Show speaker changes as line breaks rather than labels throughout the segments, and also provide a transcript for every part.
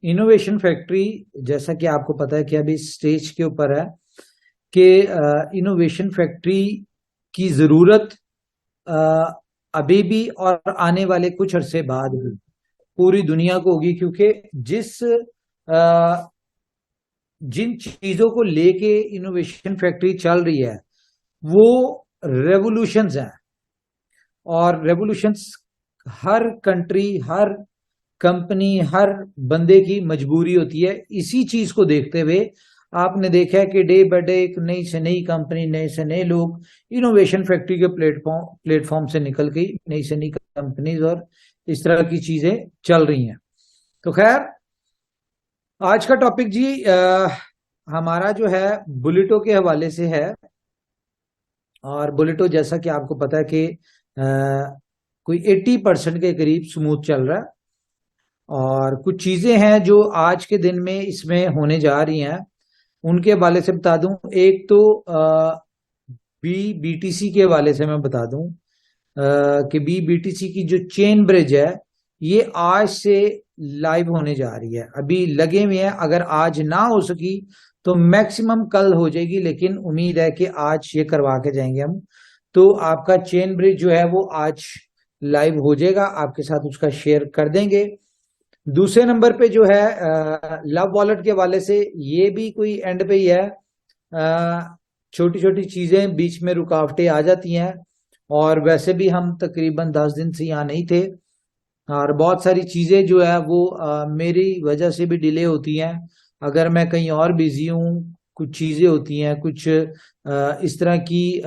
Innovation factory, जैसा कि आपको पता है कि अभी स्टेज के ऊपर है कि इनोवेशन फैक्ट्री की जरूरत अभी भी और आने वाले कुछ अरसे बाद भी पूरी दुनिया को होगी, क्योंकि जिन चीजों को लेके इनोवेशन फैक्ट्री चल रही है वो रेवोल्यूशंस हैं। और रेवोल्यूशंस हर कंट्री, हर कंपनी, हर बंदे की मजबूरी होती है। इसी चीज को देखते हुए आपने देखा है कि डे बाय डे एक नई से नई कंपनी, नए से नए लोग इनोवेशन फैक्ट्री के प्लेटफॉर्म से निकल गई, नई से नई कंपनीज और इस तरह की चीजें चल रही हैं। तो खैर, आज का टॉपिक जी हमारा जो है बुलेटो के हवाले से है। और बुलेटो, जैसा कि आपको पता है कि कोई 80% के करीब स्मूथ चल रहा है। और कुछ चीजें हैं जो आज के दिन में इसमें होने जा रही हैं, उनके हवाले से बता दूं। एक तो बीटीसी के हवाले से मैं बता दूं कि बीटीसी की जो चेन ब्रिज है ये आज से लाइव होने जा रही है। अभी लगे हुए हैं, अगर आज ना हो सकी तो मैक्सिमम कल हो जाएगी, लेकिन उम्मीद है कि आज ये करवा के जाएंगे हम। तो आपका चेन ब्रिज जो है वो आज लाइव हो जाएगा, आपके साथ उसका शेयर कर देंगे। दूसरे नंबर पे जो है लव वॉलेट के हवाले से, ये भी कोई एंड पे ही है। छोटी छोटी चीजें बीच में रुकावटें आ जाती हैं, और वैसे भी हम तकरीबन 10 दिन से यहाँ नहीं थे, और बहुत सारी चीजें जो है वो मेरी वजह से भी डिले होती हैं। अगर मैं कहीं और बिजी हूँ, कुछ चीजें होती हैं, कुछ इस तरह की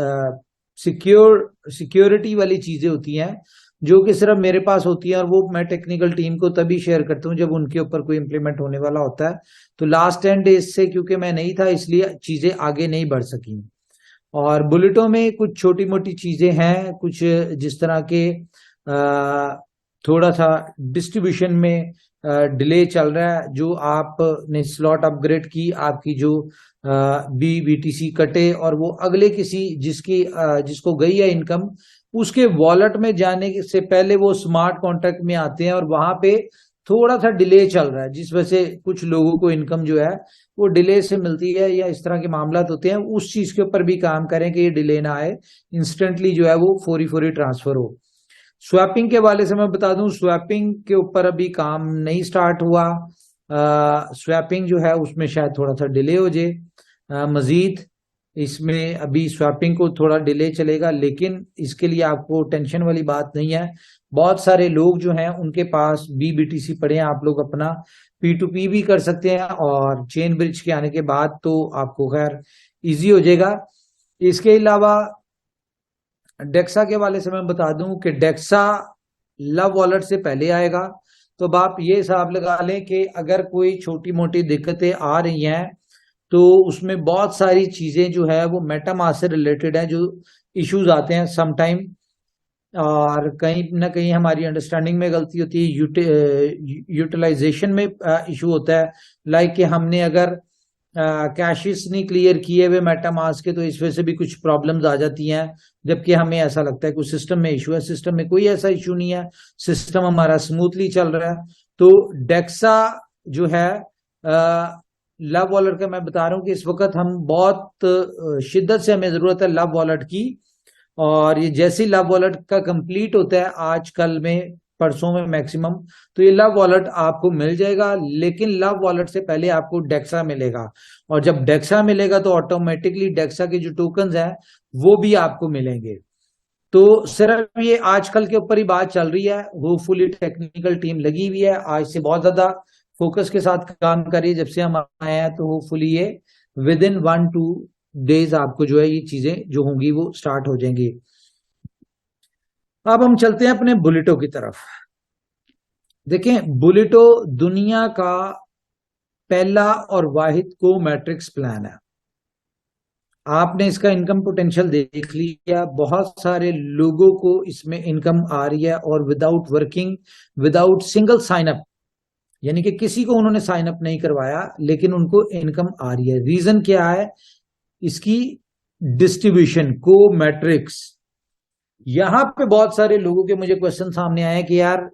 सिक्योरिटी वाली चीजें होती हैं जो कि सिर्फ मेरे पास होती है, और वो मैं टेक्निकल टीम को तभी शेयर करता हूँ जब उनके ऊपर कोई इंप्लीमेंट होने वाला होता है। तो लास्ट 10 डेज से क्योंकि मैं नहीं था, इसलिए चीजें आगे नहीं बढ़ सकी। और बुलेटों में कुछ छोटी मोटी चीजें हैं, कुछ जिस तरह के थोड़ा सा डिस्ट्रीब्यूशन में डिले चल रहा है। जो आपने स्लॉट अपग्रेड की, आपकी जो बीटीसी कटे और वो अगले किसी जिसको गई है इनकम, उसके वॉलेट में जाने से पहले वो स्मार्ट कॉन्ट्रैक्ट में आते हैं, और वहां पे थोड़ा सा डिले चल रहा है, जिस वजह से कुछ लोगों को इनकम जो है वो डिले से मिलती है, या इस तरह के मामला होते हैं। उस चीज के ऊपर भी काम करें कि ये डिले ना आए, इंस्टेंटली जो है वो फौरी फौरी ट्रांसफर हो। स्वैपिंग के वाले से मैं बता दूं, स्वैपिंग के ऊपर अभी काम नहीं स्टार्ट हुआ। स्वैपिंग जो है उसमें शायद थोड़ा सा डिले हो जाए मजीद। इसमें अभी स्वैपिंग को थोड़ा डिले चलेगा, लेकिन इसके लिए आपको टेंशन वाली बात नहीं है। बहुत सारे लोग जो हैं उनके पास बीटीसी पड़े हैं, आप लोग अपना P2P भी कर सकते हैं, और चेन ब्रिज के आने के बाद तो आपको खैर इजी हो जाएगा। इसके अलावा डेक्सा के वाले से मैं बता दूं कि डेक्सा लव वॉलेट से पहले आएगा। तो अब आप ये हिसाब लगा लें कि अगर कोई छोटी मोटी दिक्कतें आ रही हैं तो उसमें बहुत सारी चीजें जो है वो मेटामास्क से रिलेटेड है, जो इश्यूज आते हैं सम टाइम, और कहीं ना कहीं हमारी अंडरस्टैंडिंग में गलती होती है, यूटिलाइजेशन में इशू होता है। लाइक कि हमने अगर कैशेस नहीं क्लियर किए हुए मेटामास्क के, तो इस वजह से भी कुछ प्रॉब्लम्स आ जाती हैं, जबकि हमें ऐसा लगता है कुछ सिस्टम में इशू है। सिस्टम में कोई ऐसा इशू नहीं है, सिस्टम हमारा स्मूथली चल रहा है। तो डेक्सा जो है लव वॉलेट का, मैं बता रहा हूँ कि इस वक्त हम बहुत शिद्दत से हमें जरूरत है लव वॉलेट की। और ये जैसे लव वॉलेट का कंप्लीट होता है आजकल में, परसों में मैक्सिमम, तो ये लव वॉलेट आपको मिल जाएगा। लेकिन लव वॉलेट से पहले आपको डेक्सा मिलेगा, और जब डेक्सा मिलेगा तो ऑटोमेटिकली डेक्सा के जो टोकन्स हैं वो भी आपको मिलेंगे। तो सिर्फ ये आजकल के ऊपर ही बात चल रही है। होपफुली टेक्निकल टीम लगी हुई है, आज से बहुत ज्यादा फोकस के साथ काम कर रही है जब से हम आए हैं। तो होपफुली ये विद इन 1-2 डेज आपको जो है ये चीजें जो होंगी वो स्टार्ट हो जाएंगी। अब हम चलते हैं अपने बुलेटो की तरफ। देखें, बुलेटो दुनिया का पहला और वाहिद को मैट्रिक्स प्लान है। आपने इसका इनकम पोटेंशियल देख लिया, बहुत सारे लोगों को इसमें इनकम आ रही है, और without working, without single sign up, यानी कि किसी को उन्होंने साइन अप नहीं करवाया, लेकिन उनको इनकम आ रही है। रीजन क्या है? इसकी डिस्ट्रीब्यूशन, को मैट्रिक्स। यहां पे बहुत सारे लोगों के मुझे क्वेश्चन सामने आए कि यार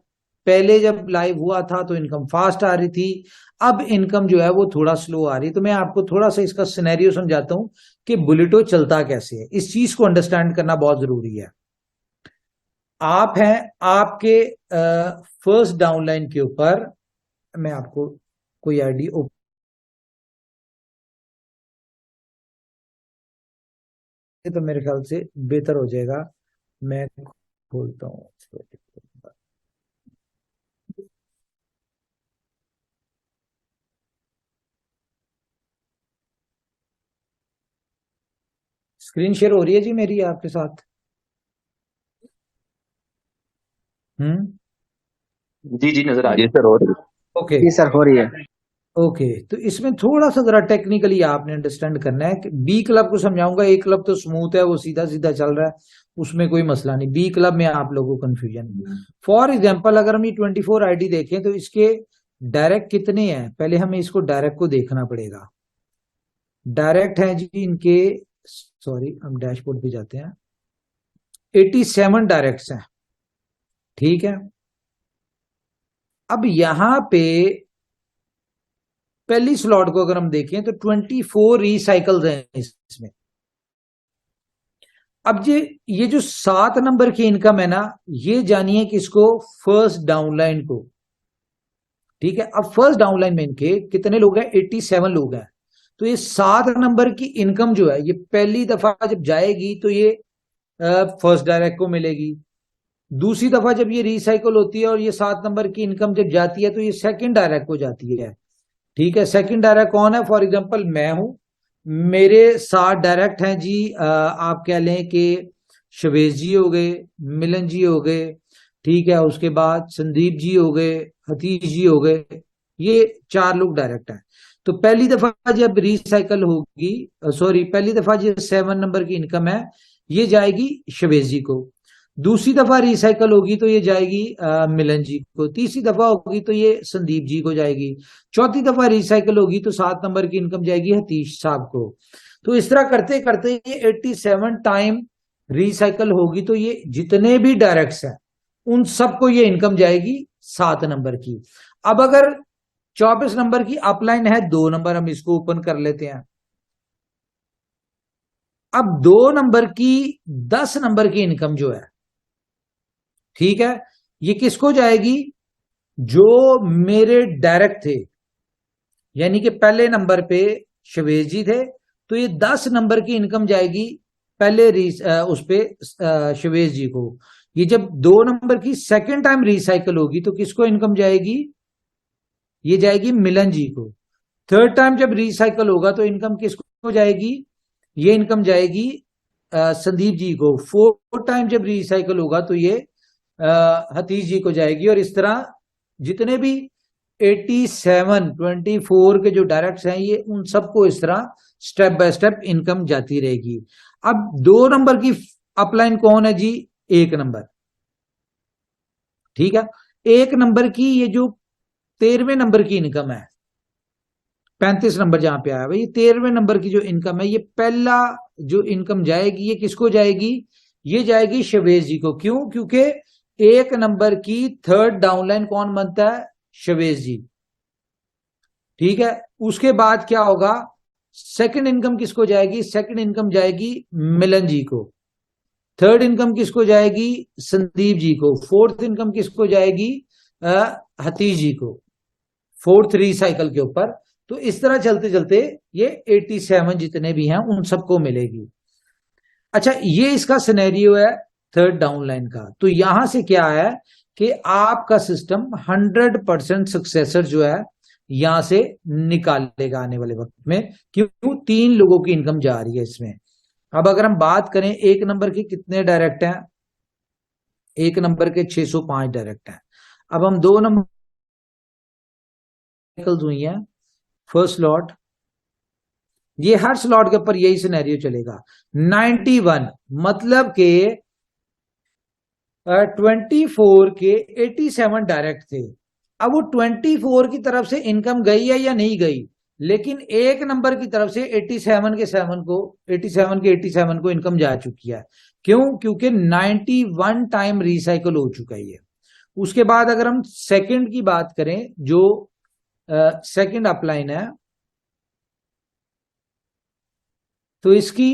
पहले जब लाइव हुआ था तो इनकम फास्ट आ रही थी, अब इनकम जो है वो थोड़ा स्लो आ रही है। तो मैं आपको थोड़ा सा इसका सिनेरियो समझाता हूं कि बुलेटो चलता कैसे है। इस चीज को अंडरस्टैंड करना बहुत जरूरी है। आप हैं, आपके फर्स्ट डाउनलाइन के ऊपर मैं आपको कोई आईडी तो मेरे ख्याल से बेहतर हो जाएगा। मैं खोलता हूँ, स्क्रीन शेयर हो रही है जी मेरी आपके साथ?
जी जी नजर आ रही है सर। और
ओके
जी सर, हो रही है।
ओके, तो इसमें थोड़ा सा जरा टेक्निकली आपने अंडरस्टैंड करना है कि बी क्लब को समझाऊंगा। ए क्लब तो स्मूथ है, वो सीधा सीधा चल रहा है, उसमें कोई मसला नहीं। बी क्लब में आप लोगों को कंफ्यूजन। फॉर एग्जांपल अगर हम ये 24 आईडी देखें तो इसके डायरेक्ट कितने हैं, पहले हमें इसको डायरेक्ट को देखना पड़ेगा। डायरेक्ट है जी इनके, सॉरी हम डैशबोर्ड पे जाते हैं, 87 डायरेक्ट्स हैं, ठीक है। अब यहां पे पहली स्लॉट को अगर हम देखें तो 24 रिसाइकल्स हैं इसमें। अब ये जो 7 नंबर की इनकम है ना, ये जानिए किसको, फर्स्ट डाउनलाइन को, ठीक है। अब फर्स्ट डाउनलाइन में इनके कितने लोग हैं, 87 लोग हैं। तो ये 7 नंबर की इनकम जो है ये पहली दफा जब जाएगी तो ये फर्स्ट डायरेक्ट को मिलेगी। दूसरी दफा जब ये रिसाइकल होती है और ये 7 नंबर की इनकम जब जाती है तो ये सेकंड डायरेक्ट को जाती है, ठीक है। सेकंड डायरेक्ट कौन है, फॉर एग्जांपल मैं हूं, मेरे 7 डायरेक्ट हैं जी। आप कह लें कि शवेश जी हो गए, मिलन जी हो गए, ठीक है। उसके बाद संदीप जी हो गए, हतीश जी हो गए, ये 4 लोग डायरेक्ट हैं। तो पहली दफा जब रिसाइकल होगी, सॉरी पहली दफा जो 7 नंबर की इनकम है ये जाएगी शवेश जी को। दूसरी दफा रिसाइकल होगी तो ये जाएगी मिलन जी को। तीसरी दफा होगी तो ये संदीप जी को जाएगी। चौथी दफा रिसाइकल होगी तो 7 नंबर की इनकम जाएगी हतीश साहब को। तो इस तरह करते करते ये 87 टाइम रिसाइकल होगी तो ये जितने भी डायरेक्ट्स हैं उन सबको ये इनकम जाएगी 7 नंबर की। अब अगर 24 नंबर की अपलाइन है 2 नंबर, हम इसको ओपन कर लेते हैं। अब 2 नंबर की 10 नंबर की इनकम जो है, ठीक है, ये किसको जाएगी, जो मेरे डायरेक्ट थे, यानी कि पहले नंबर पे शवेश जी थे तो ये 10 नंबर की इनकम जाएगी पहले उस पे शवेश जी को। ये जब 2 नंबर की सेकंड टाइम रिसाइकल होगी तो किसको इनकम जाएगी, ये जाएगी मिलन जी को। थर्ड टाइम जब रिसाइकल होगा तो इनकम किसको जाएगी, ये इनकम जाएगी संदीप जी को। फोर्थ टाइम जब रिसाइकल होगा तो ये हतीश जी को जाएगी। और इस तरह जितने भी 87 24 के जो डायरेक्ट्स हैं ये उन सबको इस तरह स्टेप बाय स्टेप इनकम जाती रहेगी। अब 2 नंबर की अपलाइन कौन है जी, 1 नंबर, ठीक है। 1 नंबर की ये जो 13वें नंबर की इनकम है, 35 नंबर जहां पे आया भाई, 13वें नंबर की जो इनकम है ये पहला जो इनकम जाएगी ये किसको जाएगी, ये जाएगी शवेश जी को। क्यों, क्योंकि 1 नंबर की थर्ड डाउनलाइन कौन बनता है, शवेश जी, ठीक है। उसके बाद क्या होगा, सेकंड इनकम किसको जाएगी, सेकंड इनकम जाएगी मिलन जी को। थर्ड इनकम किसको जाएगी, संदीप जी को। फोर्थ इनकम किसको जाएगी, हतीश जी को, फोर्थ रिसाइकल के ऊपर। तो इस तरह चलते चलते ये 87 जितने भी हैं उन सबको मिलेगी। अच्छा, ये इसका सिनेरियो है थर्ड डाउनलाइन का। तो यहां से क्या है कि आपका सिस्टम 100% सक्सेसर जो है यहां से निकालेगा आने वाले वक्त में। क्यों, 3 लोगों की इनकम जा रही है इसमें। अब अगर हम बात करें 1 नंबर के कितने डायरेक्ट हैं, 1 नंबर के 605 डायरेक्ट हैं। अब हम 2 नंबर हुई है फर्स्ट स्लॉट, ये हर स्लॉट के ऊपर यही सिनेरियो चलेगा। 91 मतलब के 24 के 87 डायरेक्ट थे। अब वो 24 की तरफ से इनकम गई है या नहीं गई, लेकिन 1 नंबर की तरफ से 87 के 87 को इनकम जा चुकी है। क्यों, क्योंकि 91 टाइम रिसाइकल हो चुका है ये। उसके बाद अगर हम सेकंड की बात करें, जो सेकंड अपलाइन है, तो इसकी,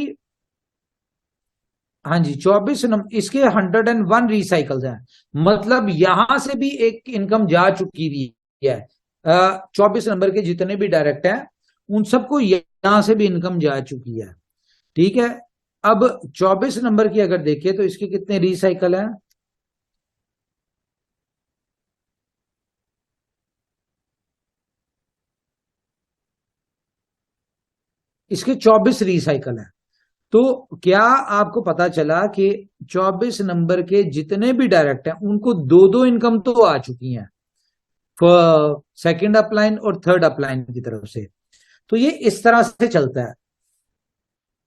हाँ जी 24 नंबर, इसके 101 रिसाइकल्स हैं, मतलब यहां से भी एक इनकम जा चुकी हुई है। 24 नंबर के जितने भी डायरेक्ट हैं उन सबको यहां से भी इनकम जा चुकी है। ठीक है, अब 24 नंबर की अगर देखें तो इसके कितने रिसाइकल हैं, इसके 24 रिसाइकल हैं। तो क्या आपको पता चला कि 24 नंबर के जितने भी डायरेक्ट हैं उनको दो दो इनकम तो आ चुकी हैं, सेकंड अपलाइन और थर्ड अपलाइन की तरफ से। तो ये इस तरह से चलता है,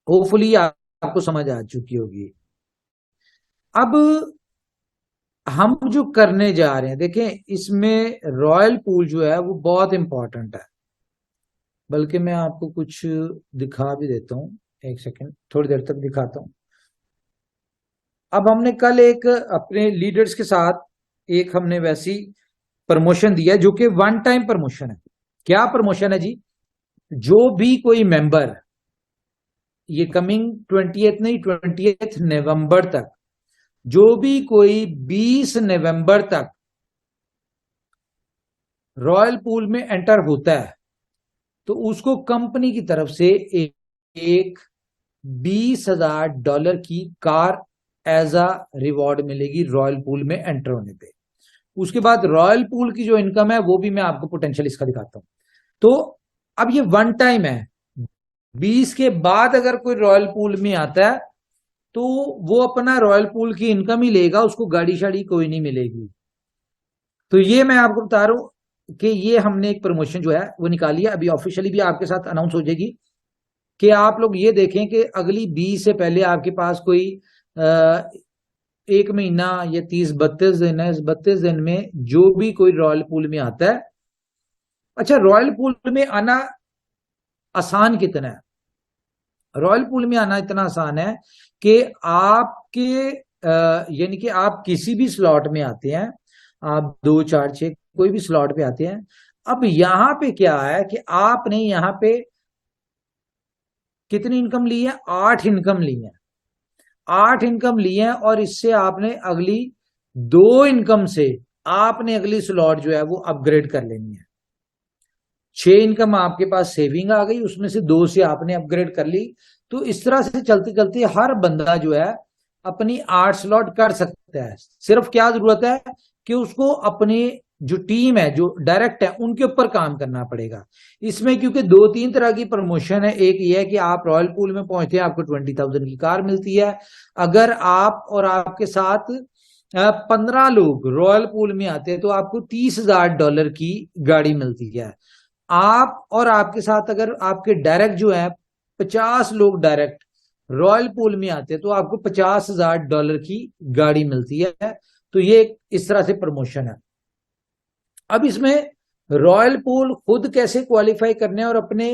होपफुली आपको समझ आ चुकी होगी। अब हम जो करने जा रहे हैं, देखें इसमें रॉयल पूल जो है वो बहुत इंपॉर्टेंट है, बल्कि मैं आपको कुछ दिखा भी देता हूं, एक सेकंड, थोड़ी देर तक दिखाता हूं। अब हमने कल एक अपने लीडर्स के साथ एक हमने वैसी प्रमोशन दिया जो कि वन टाइम प्रमोशन है। क्या प्रमोशन है जी, जो भी कोई मेंबर ये कमिंग 20th नहीं 20th नवंबर तक, जो भी कोई 20 नवंबर तक रॉयल पूल में एंटर होता है तो उसको कंपनी की तरफ से एक $20,000 की कार एज अ रिवॉर्ड मिलेगी रॉयल पूल में एंटर होने पे। उसके बाद रॉयल पूल की जो इनकम है वो भी मैं आपको पोटेंशियल इसका दिखाता हूं। तो अब ये वन टाइम है, 20 के बाद अगर कोई रॉयल पूल में आता है तो वो अपना रॉयल पूल की इनकम ही लेगा, उसको गाड़ी शाड़ी कोई नहीं मिलेगी। तो ये मैं आपको बता रहा हूं कि ये हमने एक प्रमोशन जो है वो निकाली है, अभी ऑफिशियली भी आपके साथ अनाउंस हो जाएगी कि आप लोग ये देखें कि अगली 20 से पहले आपके पास कोई एक महीना या 30-32 दिन है, इस 32 दिन में जो भी कोई रॉयल पूल में आता है। अच्छा, रॉयल पूल में आना आसान कितना है, रॉयल पूल में आना इतना आसान है कि आपके यानी कि आप किसी भी स्लॉट में आते हैं, आप 2 4 6 कोई भी स्लॉट पे आते हैं। अब यहां पे क्या है कि आपने यहां पे कितनी इनकम ली है, 8 इनकम ली है, 8 इनकम ली है, और इससे आपने अगली 2 इनकम से आपने अगली स्लॉट जो है वो अपग्रेड कर लेनी है। 6 इनकम आपके पास सेविंग आ गई, उसमें से 2 से आपने अपग्रेड कर ली। तो इस तरह से चलते चलते हर बंदा जो है अपनी 8 स्लॉट कर सकता है। सिर्फ क्या जरूरत है कि उसको अपनी जो टीम है, जो डायरेक्ट है, उनके ऊपर काम करना पड़ेगा। इसमें क्योंकि 2-3 तरह की प्रमोशन है, एक ये है कि आप रॉयल पूल में पहुंचते हैं आपको 20,000 की कार मिलती है। अगर आप और आपके साथ 15 लोग रॉयल पूल में आते हैं तो आपको $30,000 की गाड़ी मिलती है। आप और आपके साथ अगर आपके डायरेक्ट जो है 50 लोग डायरेक्ट रॉयल पूल में आते हैं तो आपको $50,000 की गाड़ी मिलती है। तो ये इस तरह से प्रमोशन है। अब इसमें रॉयल पूल खुद कैसे क्वालिफाई करने और अपने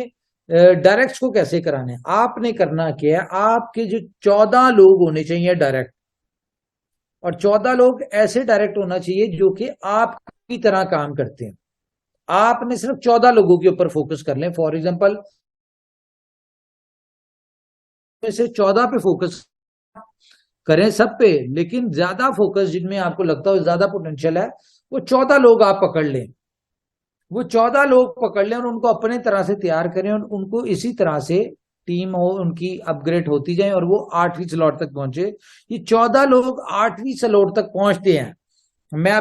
डायरेक्ट्स को कैसे कराने, आपने करना क्या है, आपके जो 14 लोग होने चाहिए डायरेक्ट, और 14 लोग ऐसे डायरेक्ट होना चाहिए जो कि आपकी तरह काम करते हैं। आपने सिर्फ 14 लोगों के ऊपर फोकस कर लें, फॉर एग्जांपल में से 14 पे फोकस करें सब पे, लेकिन ज्यादा फोकस जिनमें आपको लगता हो ज्यादा पोटेंशियल है वो 14 लोग आप पकड़ लें, वो 14 लोग पकड़ लें और उनको अपने तरह से तैयार करें और उनको इसी तरह से टीम हो उनकी अपग्रेड होती जाए और वो 8वीं स्लॉट तक पहुंचे। ये 14 लोग 8वीं स्लॉट तक पहुंचते हैं। मैं